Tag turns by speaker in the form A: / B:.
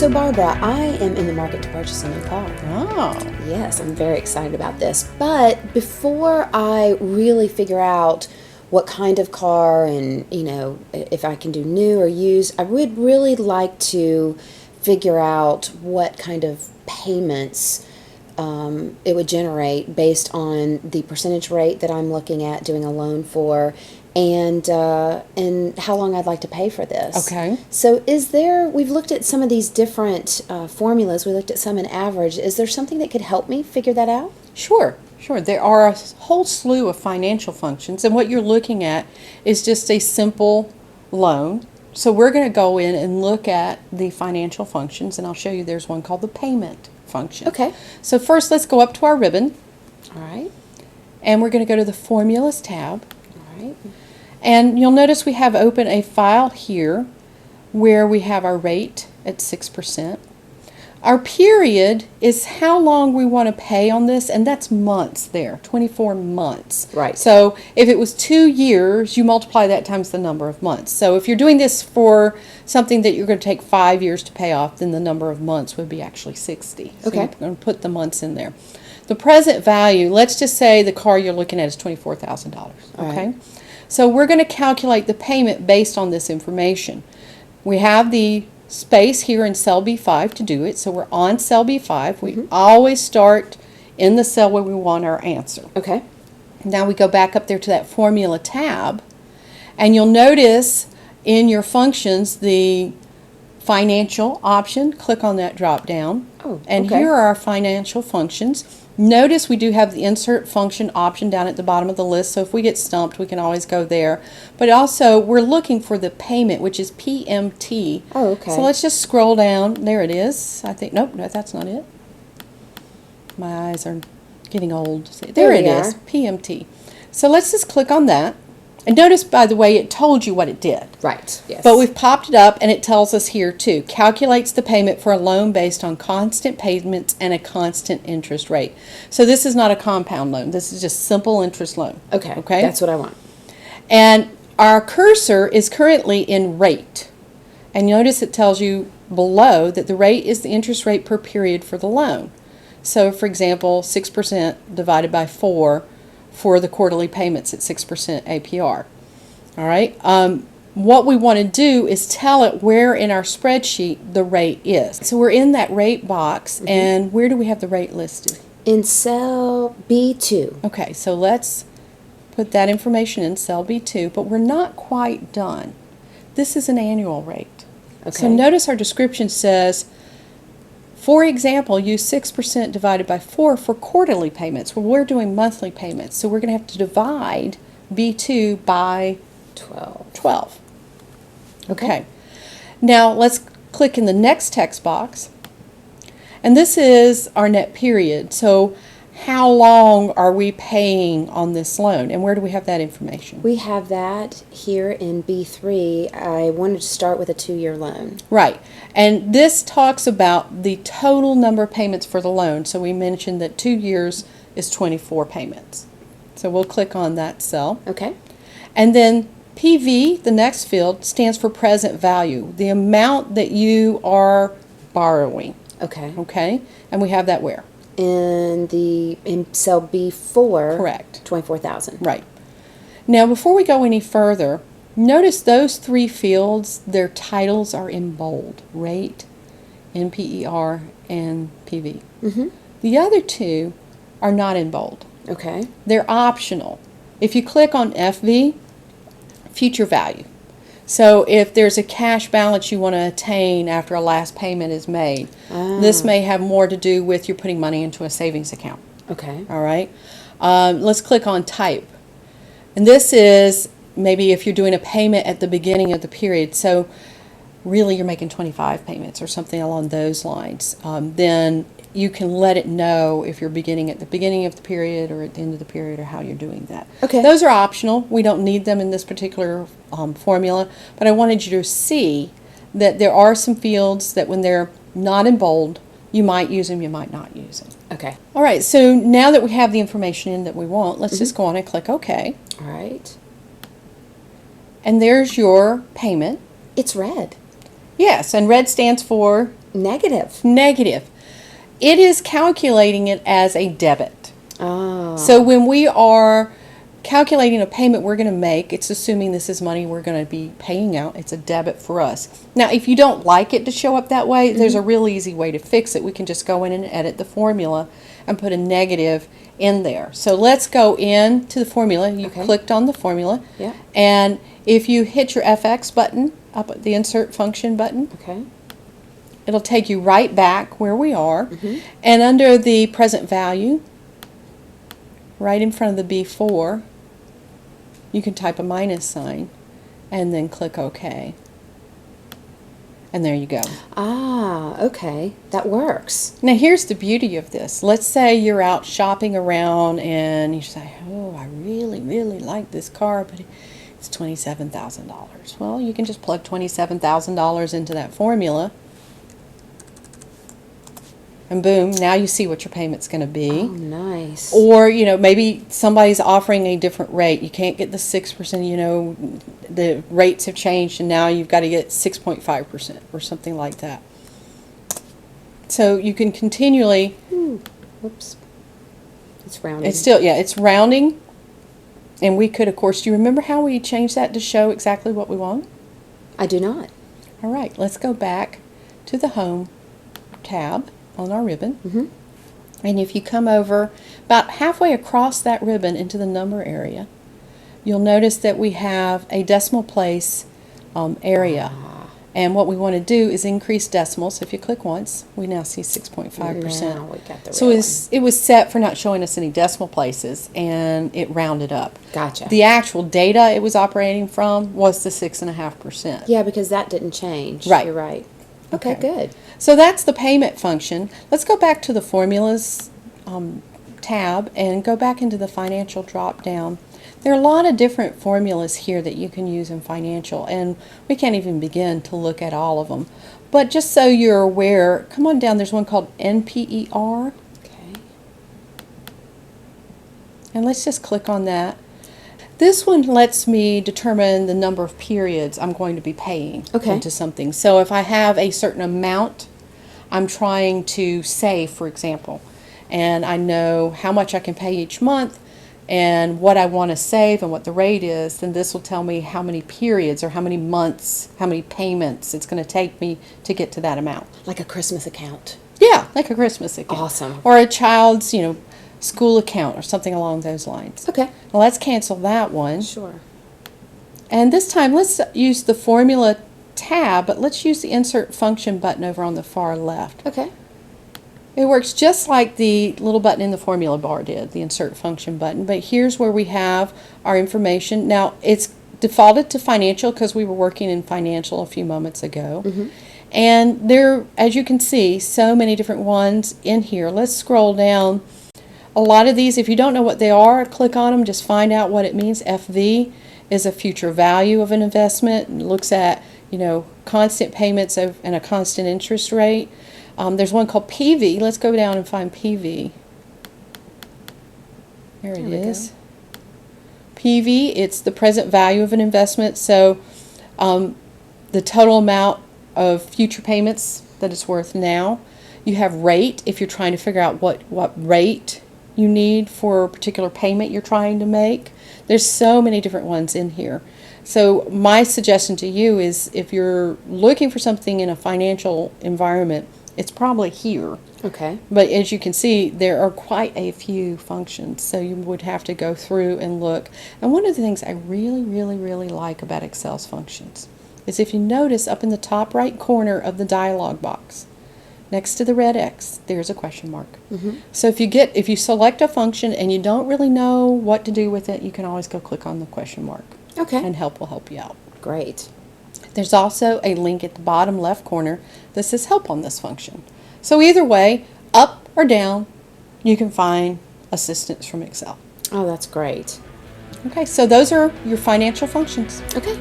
A: So Barbara, I am in the market to purchase a new car.
B: Oh.
A: Yes, I'm very excited about this. But before I really figure out what kind of car and, if I can do new or used, I would really like to figure out what kind of payments it would generate based on the percentage rate that I'm looking at doing a loan for, and how long I'd like to pay for this.
B: Okay.
A: So we've looked at some of these different formulas. We looked at some in average. Is there something that could help me figure that out?
B: Sure. There are a whole slew of financial functions, and what you're looking at is just a simple loan. So we're going to go in and look at the financial functions, and I'll show you there's one called the payment function.
A: Okay.
B: So first, let's go up to our ribbon.
A: All right.
B: And we're going to go to the Formulas tab.
A: All right.
B: And you'll notice we have open a file here where we have our rate at 6%. Our period is how long we want to pay on this, and that's months there, 24 months.
A: Right.
B: So if it was 2 years, you multiply that times the number of months. So if you're doing this for something that you're going to take 5 years to pay off, then the number of months would be actually 60. So
A: Okay.
B: you're going to put the months in there. The present value, let's just say the car you're looking at is $24,000. Okay.
A: Right.
B: So we're going to calculate the payment based on this information. We have the space here in cell B5 to do it. So we're on cell B5. We always start in the cell where we want our answer.
A: Okay.
B: Now we go back up there to that formula tab, and you'll notice in your functions the financial option. Click on that drop down.
A: Oh,
B: and
A: okay.
B: here are our financial functions. Notice we do have the insert function option down at the bottom of the list, so if we get stumped, we can always go there. But also, we're looking for the payment, which is PMT.
A: Oh, okay.
B: So let's just scroll down. There it is. I think, nope, no, that's not it. My eyes are getting old. There it is, PMT. So let's just click on that. And notice, by the way, it told you what it did.
A: Right, yes.
B: But we've popped it up, and it tells us here, too. Calculates the payment for a loan based on constant payments and a constant interest rate. So this is not a compound loan. This is just simple interest loan.
A: Okay,
B: Okay?
A: that's what I want.
B: And our cursor is currently in rate. And notice it tells you below that the rate is the interest rate per period for the loan. So, for example, 6% divided by 4 for the quarterly payments at 6% APR. All right. What we want to do is tell it where in our spreadsheet the rate is. So we're in that rate box, and where do we have the rate listed?
A: In cell B2.
B: Okay, so let's put that information in cell B2, but we're not quite done. This is an annual rate.
A: Okay.
B: So notice our description says, for example, use 6% divided by 4 for quarterly payments. Well, we're doing monthly payments, so we're going to have to divide B2 by 12. Okay. Now let's click in the next text box. And this is our net period. So how long are we paying on this loan? And where do we have that information?
A: We have that here in B3. I wanted to start with a 2-year loan.
B: Right. And this talks about the total number of payments for the loan. So we mentioned that 2 years is 24 payments. So we'll click on that cell.
A: Okay.
B: And then PV, the next field, stands for present value, the amount that you are borrowing.
A: Okay.
B: Okay? And we have that where?
A: In cell B4.
B: Correct.
A: 24,000.
B: Right. Now, before we go any further, notice those 3 fields, their titles are in bold. Rate, NPER, and PV. The other 2 are not in bold.
A: Okay.
B: They're optional. If you click on FV, future value. So if there's a cash balance you want to attain after a last payment is made, this may have more to do with you putting money into a savings account.
A: Okay.
B: All right. Let's click on type. And this is maybe if you're doing a payment at the beginning of the period. So really you're making 25 payments or something along those lines. Then you can let it know if you're beginning at the beginning of the period or at the end of the period or how you're doing that.
A: Okay.
B: Those are optional. We don't need them in this particular formula, but I wanted you to see that there are some fields that when they're not in bold, you might use them, you might not use them.
A: Okay.
B: All right, so now that we have the information in that we want, let's just go on and click OK.
A: All right.
B: And there's your payment.
A: It's red.
B: Yes, and red stands for
A: Negative.
B: Negative. It is calculating it as a debit.
A: Oh.
B: So when we are calculating a payment we're going to make, it's assuming this is money we're going to be paying out. It's a debit for us. Now, if you don't like it to show up that way, there's a real easy way to fix it. We can just go in and edit the formula and put a negative in there. So let's go into the formula. You clicked on the formula.
A: Yeah.
B: And if you hit your FX button, up at the insert function button,
A: Okay.
B: it'll take you right back where we are. And under the present value, right in front of the B4, you can type a minus sign and then click OK. And there you go.
A: Ah, okay. That works.
B: Now here's the beauty of this. Let's say you're out shopping around and you say, oh, I really, really like this car, but it's $27,000. Well, you can just plug $27,000 into that formula. And boom, now you see what your payment's going to be.
A: Oh, nice.
B: Or, you know, maybe somebody's offering a different rate. You can't get the 6%, you know, the rates have changed and now you've got to get 6.5% or something like that. So you can continually...
A: Whoops. It's rounding.
B: It's still, yeah, it's rounding. And we could, of course, do you remember how we changed that to show exactly what we want?
A: I do not.
B: All right, let's go back to the Home tab on our ribbon. And if you come over about halfway across that ribbon into the number area, you'll notice that we have a decimal place area. And what we want to do is increase decimals. If you click once, we now see 6.5%.
A: Now we got the
B: So
A: real
B: it was set for not showing us any decimal places, and it rounded up.
A: Gotcha.
B: The actual data it was operating from was the 6.5%.
A: Yeah, because that didn't change.
B: Right.
A: You're right. Okay,
B: Okay.
A: good.
B: So that's the payment function. Let's go back to the formulas tab and go back into the financial drop down. There are a lot of different formulas here that you can use in financial, and we can't even begin to look at all of them. But just so you're aware, come on down, there's one called NPER,
A: Okay.
B: and let's just click on that. This one lets me determine the number of periods I'm going to be paying into something. So if I have a certain amount I'm trying to save, for example, and I know how much I can pay each month, and what I want to save and what the rate is, then this will tell me how many periods or how many months, how many payments it's going to take me to get to that amount.
A: Like a Christmas account.
B: Yeah, like a Christmas account.
A: Awesome.
B: Or a child's, you know, school account or something along those lines.
A: Okay.
B: Well, let's cancel that one.
A: Sure.
B: And this time, let's use the formula tab, but let's use the insert function button over on the far left.
A: Okay.
B: It works just like the little button in the formula bar did, the insert function button, but here's where we have our information. Now, it's defaulted to financial because we were working in financial a few moments ago. And there, as you can see, so many different ones in here. Let's scroll down. A lot of these, if you don't know what they are, click on them, just find out what it means. FV is a future value of an investment and looks at, you know, constant payments and a constant interest rate. There's one called PV. Let's go down and find PV. There it is. PV, it's the present value of an investment. So the total amount of future payments that it's worth now. You have rate if you're trying to figure out what rate you need for a particular payment you're trying to make. There's so many different ones in here. So my suggestion to you is if you're looking for something in a financial environment, it's probably here.
A: Okay.
B: But as you can see, there are quite a few functions, so you would have to go through and look. And one of the things I really, really, really like about Excel's functions is if you notice up in the top right corner of the dialog box, next to the red X, there's a question mark. So if you select a function and you don't really know what to do with it, you can always go click on the question mark.
A: Okay.
B: And help will help you out.
A: Great.
B: There's also a link at the bottom left corner that says help on this function. So either way, up or down, you can find assistance from Excel.
A: Oh, that's great.
B: Okay, so those are your financial functions.
A: Okay.